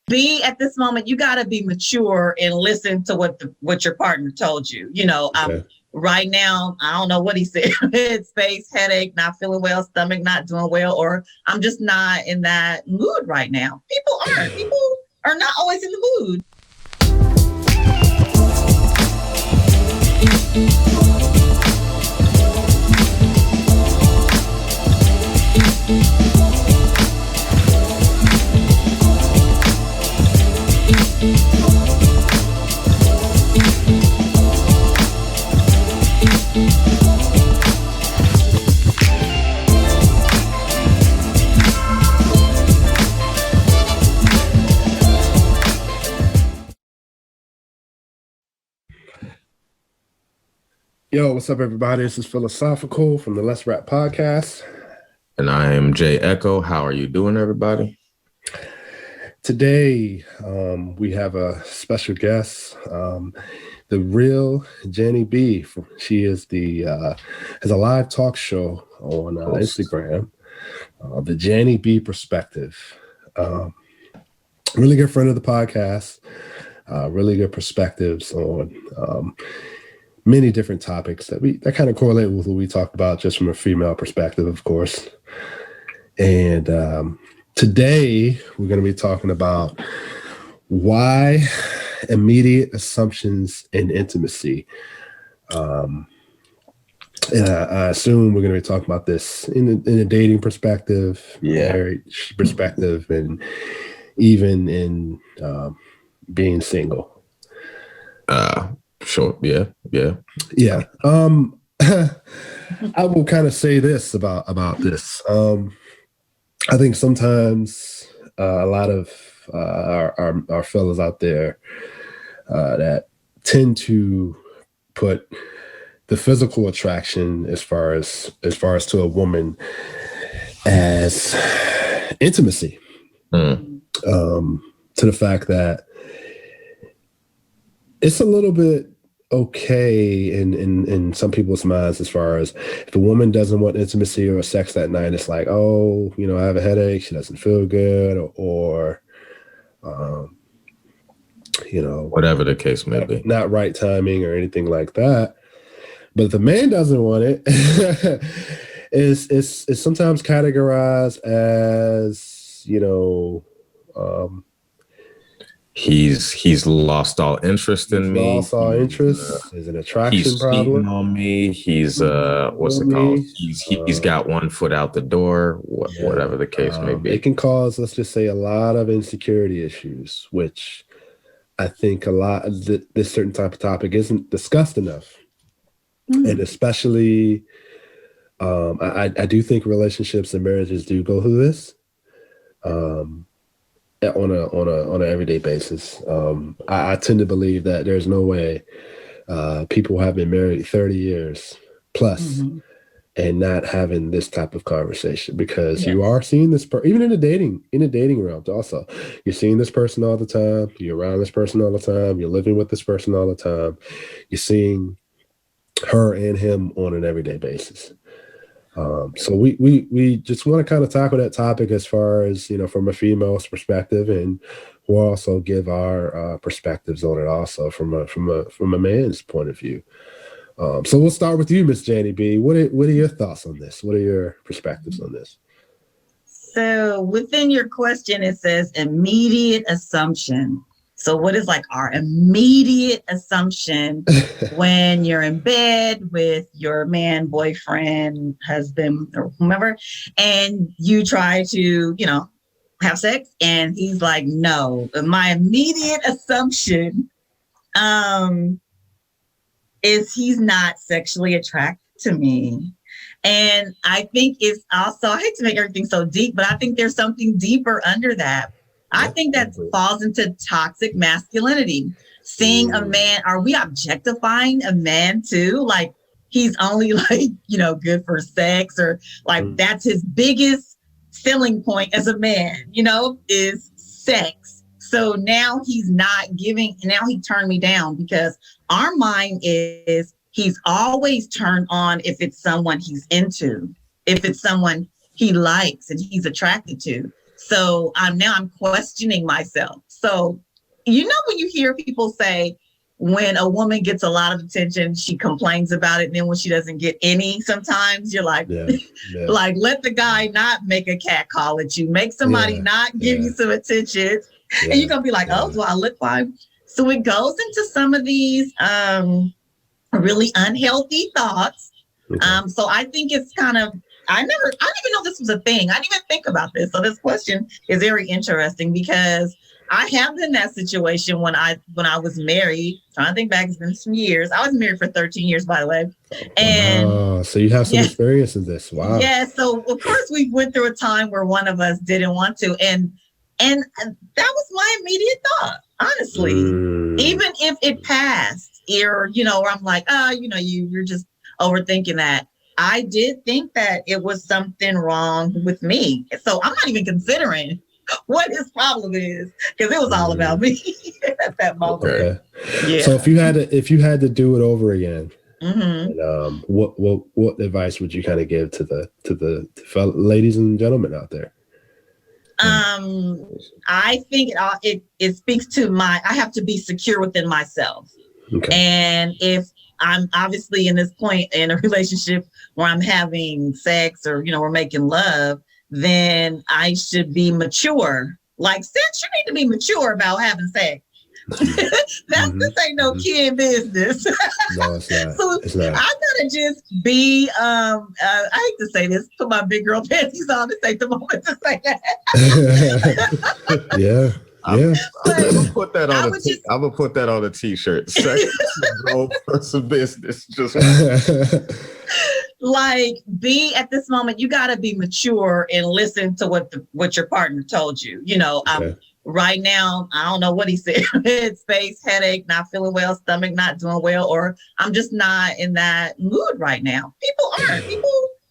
be at this moment, you got to be mature and listen to what your partner told you. Okay. Right now, I don't know what he said. Headspace, headache, not feeling well, stomach not doing well, or I'm just not in that mood right now. People aren't. People are not always in the mood. Yo, what's up, everybody? This is Philosophical from the Let's Rap podcast. And I am Jay Echo. How are you doing, everybody? Today, we have a special guest, the real Jannie B. She is has a live talk show on Instagram, the Jannie B Perspective. Really good friend of the podcast, really good perspectives on many different topics that kind of correlate with what we talk about just from a female perspective, of course. And today we're going to be talking about why immediate assumptions in intimacy. And I assume we're going to be talking about this in a dating perspective, marriage perspective, and even in being single. Sure. Yeah. I will kind of say this about this. I think sometimes a lot of our fellas out there that tend to put the physical attraction as far as to a woman as intimacy, to the fact that it's a little bit okay in some people's minds as far as if a woman doesn't want intimacy or sex that night, it's like, oh, I have a headache, she doesn't feel good, or whatever the case may be, not right timing or anything like that. But if the man doesn't want it, it's sometimes categorized as he's lost all interest in me. Lost all interest. There's an attraction he's problem. He's cheating on me. He's what's it called? He's got one foot out the door. Whatever the case may be. It can cause, let's just say, a lot of insecurity issues, which I think a lot of this certain type of topic isn't discussed enough, and especially, I do think relationships and marriages do go through this. On an everyday basis. I tend to believe that there's no way people have been married 30 years plus and not having this type of conversation, because you are seeing this even in the dating realm also. You're seeing this person all the time, you're around this person all the time, you're living with this person all the time, you're seeing her and him on an everyday basis. So we just want to kind of tackle that topic as far as, from a female's perspective, and we'll also give our perspectives on it also from a man's point of view. So we'll start with you, Miss Jannie B. What are your thoughts on this? What are your perspectives on this? So within your question, it says immediate assumption. So what is like our immediate assumption when you're in bed with your man, boyfriend, husband, or whomever, and you try to, have sex, and he's like, no. My immediate assumption is he's not sexually attracted to me. And I think it's also, I hate to make everything so deep, but I think there's something deeper under that. I think that falls into toxic masculinity. Seeing a man, are we objectifying a man too? Like he's only good for sex, or that's his biggest selling point as a man, is sex. So now he's not giving, now he turned me down, because our mind is he's always turned on if it's someone he's into, if it's someone he likes and he's attracted to. So I'm questioning myself. So, when you hear people say, when a woman gets a lot of attention, she complains about it. And then when she doesn't get any, sometimes you're like, like, let the guy not make a cat call at you. Make somebody not give you some attention. And you're going to be like, oh, do I look fine? So it goes into some of these really unhealthy thoughts. Okay. So I think it's kind of, I didn't even know this was a thing. I didn't even think about this. So this question is very interesting because I have been in that situation when I was married. Trying to think back, it's been some years. I was married for 13 years, by the way. And so you have some experience in this. Wow. Yeah. So of course we went through a time where one of us didn't want to. And that was my immediate thought, honestly. Even if it passed, or I'm like, you're just overthinking that. I did think that it was something wrong with me. So I'm not even considering what his problem is, because it was all about me at that moment. Okay. Yeah. So if you had to do it over again, and, what advice would you kind of give to the fellow ladies and gentlemen out there? I think it speaks to I have to be secure within myself. Okay. And if I'm obviously in this point in a relationship where I'm having sex or, we're making love, then I should be mature. Like sex, you need to be mature about having sex. This ain't no kid business. No, it's not. So it's not. I gotta just be, I hate to say this, put my big girl panties on. This ain't the moment to say that. Yeah. I'm gonna put that on I'm gonna put that on a t-shirt. Sex is a grown person business. Just like be at this moment, you gotta be mature and listen to what your partner told you. Right now, I don't know what he said. Headspace, headache, not feeling well, stomach not doing well, or I'm just not in that mood right now. People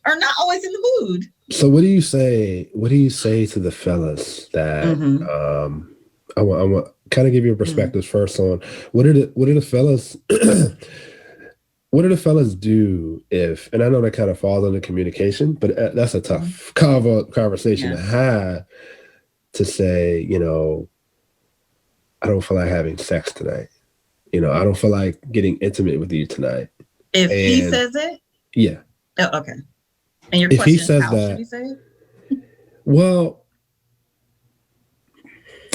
are not always in the mood. So what do you say? What do you say to the fellas that I want kind of give you a perspective first on what do the fellas what do the fellas do if, and I know that kind of falls under communication, but that's a tough conversation to have, to say, I don't feel like having sex tonight. I don't feel like getting intimate with you tonight. If he says it? Yeah. Oh, okay. And your question is how should he say it? Well,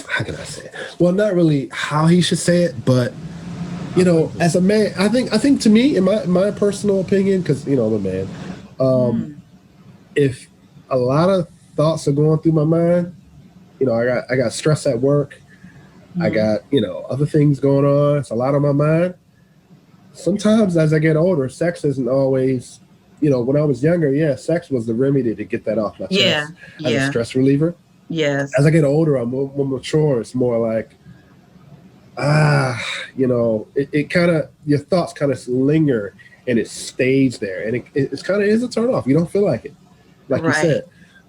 how can I say it? Well, not really how he should say it, but as a man, I think to me, in my personal opinion, because I'm a man, if a lot of thoughts are going through my mind, I got stress at work, I got other things going on. It's a lot on my mind. Sometimes as I get older, sex isn't always, when I was younger, sex was the remedy to get that off my chest as a stress reliever. Yes. As I get older, I'm more mature. It's more like, it kind of, your thoughts kind of linger and it stays there. And it's kind of is a turn off. You don't feel like it, like you said.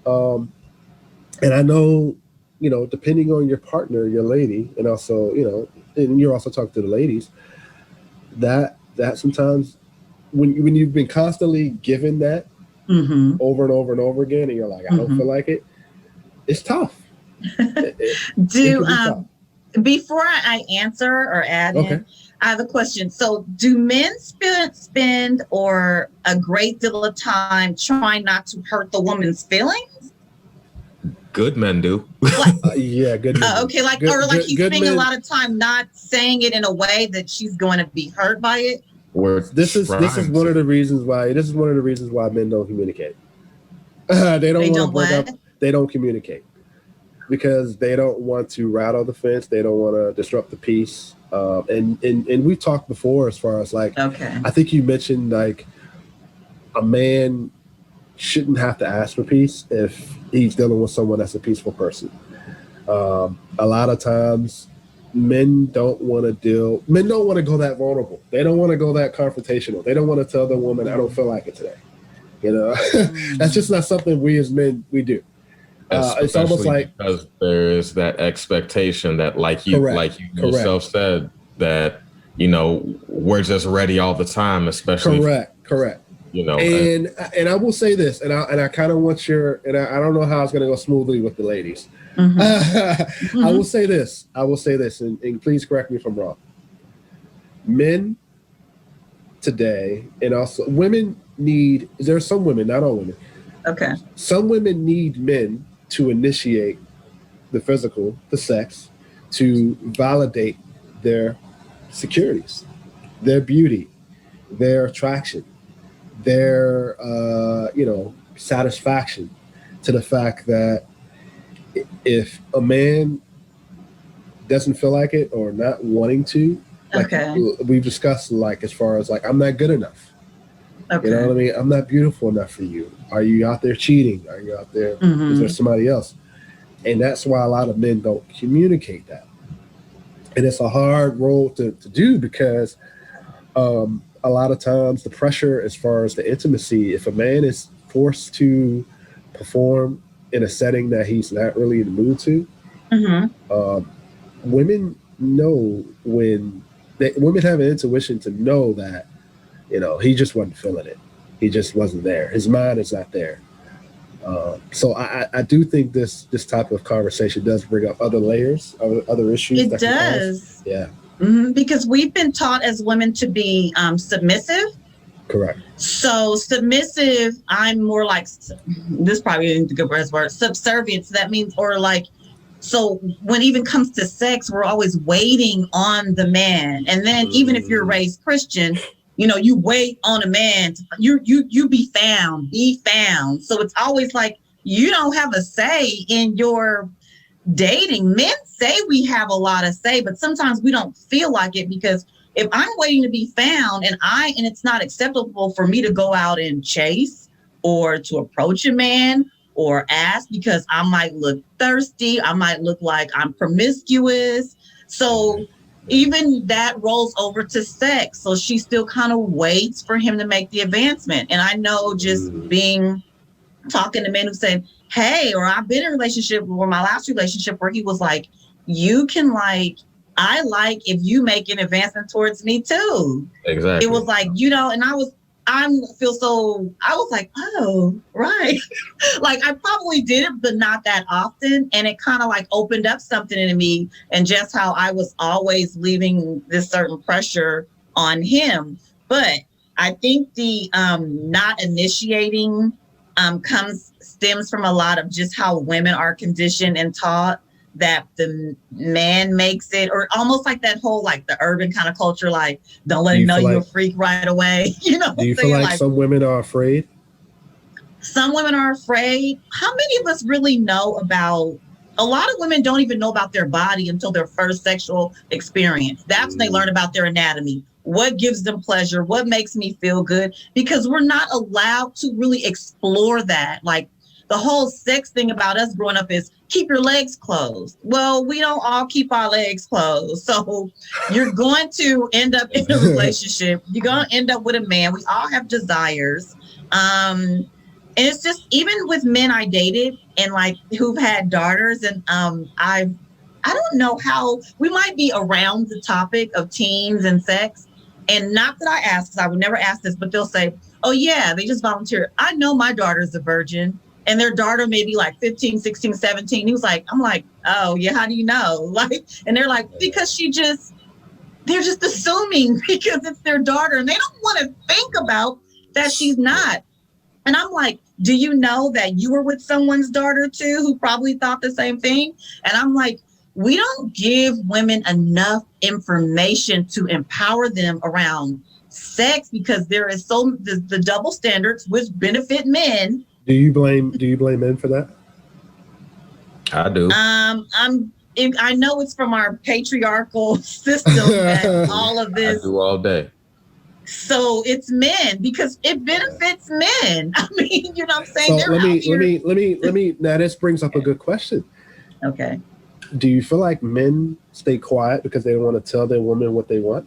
And I know, depending on your partner, your lady, and also, and you're also talking to the ladies, that sometimes when you've been constantly given that over and over and over again, and you're like, I don't feel like it, it's tough. Before I answer or add in, I have a question. So do men spend or a great deal of time trying not to hurt the woman's feelings? Good men do. Good men. Okay, he's spending a lot of time not saying it in a way that she's going to be hurt by it. This is one of the reasons why men don't communicate. They don't want to break up. They don't communicate because they don't want to rattle the fence. They don't want to disrupt the peace. And we talked before as far as I think you mentioned like a man shouldn't have to ask for peace if he's dealing with someone that's a peaceful person. A lot of times men don't want to go that vulnerable. They don't want to go that confrontational. They don't want to tell the woman, I don't feel like it today. That's just not something we as men, we do. It's almost like because there is that expectation that like you yourself said that, we're just ready all the time, especially. Correct. You know, and I will say this, and I kind of want and I don't know how it's going to go smoothly with the ladies. I will say this, and please correct me if I'm wrong. Men today, and also women there are some women, not all women. Okay. Some women need men to initiate the physical, the sex, to validate their securities, their beauty, their attraction, their satisfaction, to the fact that if a man doesn't feel like it or not wanting to, like we've discussed, like as far as like, I'm not good enough. Okay. You know what I mean? I'm not beautiful enough for you. Are you out there cheating? Are you out there? Is there somebody else? And that's why a lot of men don't communicate that. And it's a hard role to do, because a lot of times the pressure as far as the intimacy, if a man is forced to perform in a setting that he's not really in the mood to, women know women have an intuition to know that, he just wasn't feeling it. He just wasn't there. His mind is not there. So I do think this type of conversation does bring up other layers, other issues. It does. Yeah. Because we've been taught as women to be submissive. Correct. So submissive, I'm more like, this probably isn't a good word, subservient. So that means, or like, so when it even comes to sex, we're always waiting on the man. And then even if you're raised Christian, you wait on a man to, you be found. So it's always like, you don't have a say in your dating. Men say we have a lot of say, but sometimes we don't feel like it, because if I'm waiting to be found and it's not acceptable for me to go out and chase or to approach a man or ask, because I might look thirsty, I might look like I'm promiscuous. So even that rolls over to sex. So she still kind of waits for him to make the advancement. And I know just talking to men who said, hey, or I've been in a relationship, or my last relationship, where he was like, you can I like if you make an advancement towards me too. Exactly. It was like, and I was like, oh, right. Like I probably did it, but not that often. And it kind of like opened up something in me, and just how I was always leaving this certain pressure on him. But I think the not initiating stems from a lot of just how women are conditioned and taught that the man makes it, or almost like that whole, like the urban kind of culture, like don't let him know you're a freak right away. Do you feel like some women are afraid? Some women are afraid. How many of us really know about? A lot of women don't even know about their body until their first sexual experience. That's when they learn about their anatomy. What gives them pleasure? What makes me feel good? Because we're not allowed to really explore that. Like the whole sex thing about us growing up is keep your legs closed. Well, we don't all keep our legs closed. So you're going to end up in a relationship. You're going to end up with a man. We all have desires. And it's just, even with men I dated and like who've had daughters, and I don't know how we might be around the topic of teens and sex. And not that I ask, because I would never ask this, but they'll say, oh yeah, they just volunteer. I know my daughter's a virgin, and their daughter may be like 15, 16, 17. I'm like, oh yeah, how do you know? Like, and they're like, because they're just assuming because it's their daughter, and they don't want to think about that she's not. And I'm like, do you know that you were with someone's daughter too, who probably thought the same thing? And I'm like, we don't give women enough information to empower them around sex, because there is the double standards which benefit men. Do you blame men for that? I do. I know it's from our patriarchal system that all of this. I do all day. So it's men, because it benefits men. I mean, you know what I'm saying? So let me. Now this brings up a good question. Okay. Do you feel like men stay quiet because they don't want to tell their woman what they want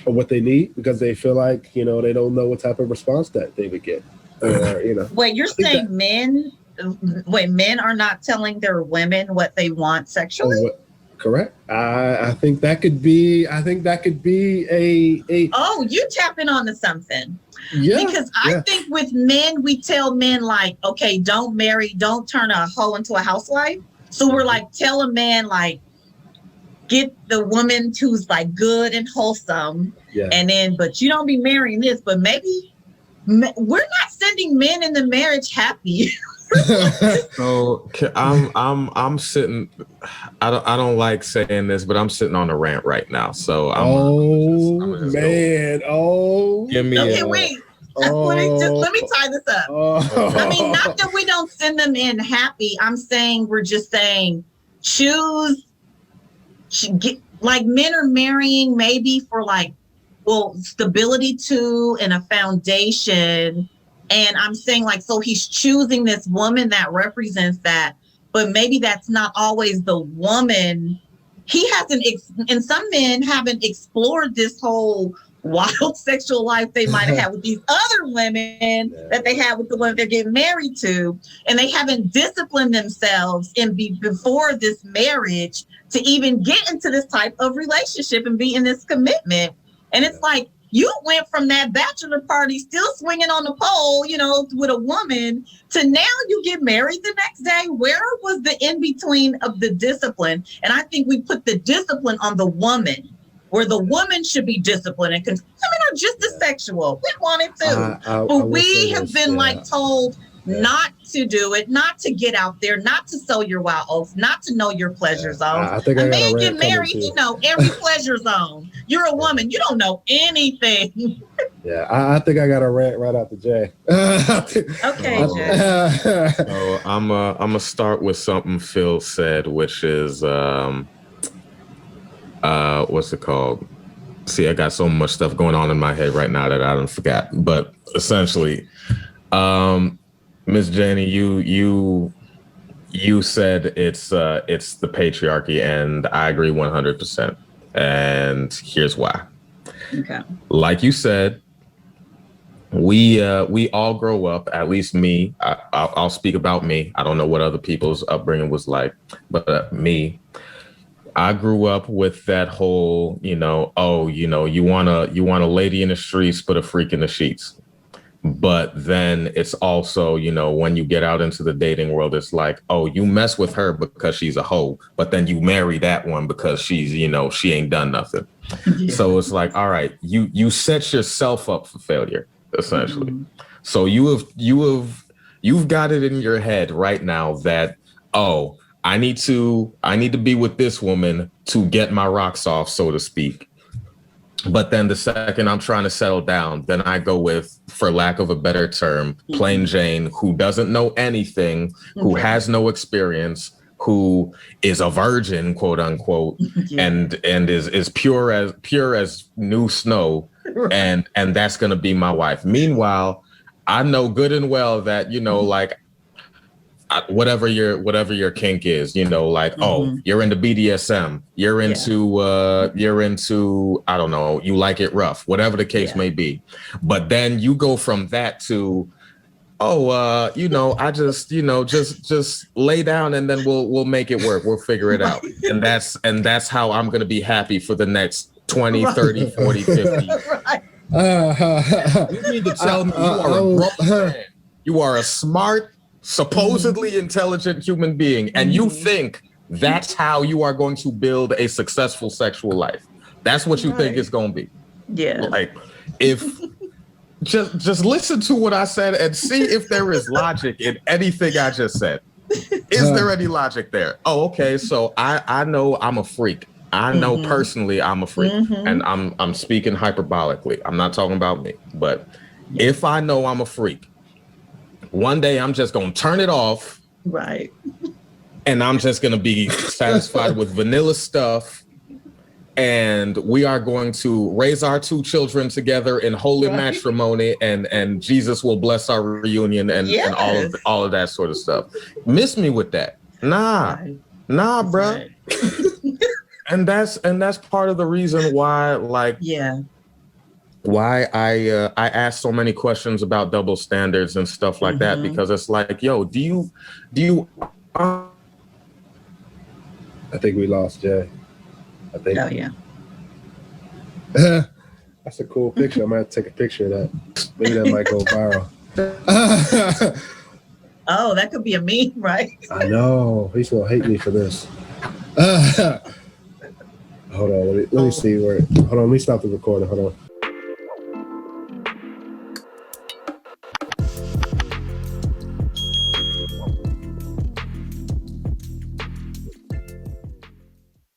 or what they need, because they feel like, they don't know what type of response that they would get? Or, Wait, you're saying men are not telling their women what they want sexually? Correct. I think that could be. I think that could be a. Oh, you tapping onto something. Yeah. Because I think with men, we tell men like, okay, don't marry, don't turn a hoe into a housewife. So we're like, tell a man like, get the woman who's like good and wholesome, and then, but you don't be marrying this. But maybe we're not sending men into marriage happy. So I'm sitting. I don't like saying this, but I'm sitting on a rant right now. So I'm man. Oh, give me. Okay, wait. Let me tie this up. I mean, not that we don't send them in happy. I'm saying we're just saying choose. Like men are marrying maybe for like, well, stability too and a foundation. And I'm saying like, so he's choosing this woman that represents that, but maybe that's not always the woman. He hasn't, and some men haven't explored this whole wild sexual life they might have had with these other women that they have with the women they're getting married to. And they haven't disciplined themselves before this marriage to even get into this type of relationship and be in this commitment. And it's like, you went from that bachelor party still swinging on the pole, you know, with a woman to now you get married the next day. Where was the in between of the discipline? And I think we put the discipline on the woman, where the woman should be disciplined. And women are just as sexual. We want it too. But we have been like told not to do it, not to get out there, not to sow your wild oats, not to know your pleasure zones. A man get married, you know every pleasure zone. You're a woman, you don't know anything. Yeah, I think I got a rant right out the Jay. Okay, Jay. So I'm gonna start with something Phil said, which is what's it called? See, I got so much stuff going on in my head right now that I don't forgot. But essentially, Miss Jannie, you said it's the patriarchy, and I agree 100%. And here's why. Okay. Like you said, we all grow up. At least me. I'll speak about me. I don't know what other people's upbringing was like, but me. I grew up with that whole, you want a lady in the streets, but a freak in the sheets. But then it's also, when you get out into the dating world, it's like, oh, you mess with her because she's a hoe, but then you marry that one because she's, she ain't done nothing. Yeah. So it's like, all right, you set yourself up for failure, essentially. Mm-hmm. So you've got it in your head right now that, oh, I need to be with this woman to get my rocks off, so to speak. But then the second I'm trying to settle down, then I go with, for lack of a better term, plain Jane, who doesn't know anything, who has no experience, who is a virgin, quote unquote, and is pure as new snow, right. and that's gonna be my wife. Meanwhile, I know good and well that like, whatever your kink is, oh, you're into BDSM, you're into I don't know, you like it rough, whatever the case may be. But then you go from that to, I just lay down and then we'll make it work. We'll figure it out. And that's how I'm going to be happy for the next 20, 30, 40, 50. Right. You mean to tell me you are a grown man? You are a smart, supposedly intelligent human being, and you think that's how you are going to build a successful sexual life. That's what you think it's going to be. Yeah. Like, if just listen to what I said and see if there is logic in anything I just said. Is there any logic there? Oh, okay. So I know I'm a freak. I know personally I'm a freak, and I'm speaking hyperbolically. I'm not talking about me, but if I know I'm a freak, one day I'm just going to turn it off. Right. And I'm just going to be satisfied with vanilla stuff. And we are going to raise our 2 children together in holy matrimony, and Jesus will bless our reunion and all of that sort of stuff. Miss me with that. Nah, bruh. Right. and that's part of the reason why, why I ask so many questions about double standards and stuff like that, because it's like, yo, do you I think we lost Jay. I think. Oh yeah. That's a cool picture. I might have to take a picture of that. Maybe that might go viral. Oh, that could be a meme, right? I know. He's gonna hate me for this. Hold on. Let me see where. Hold on. Let me stop the recording. Hold on.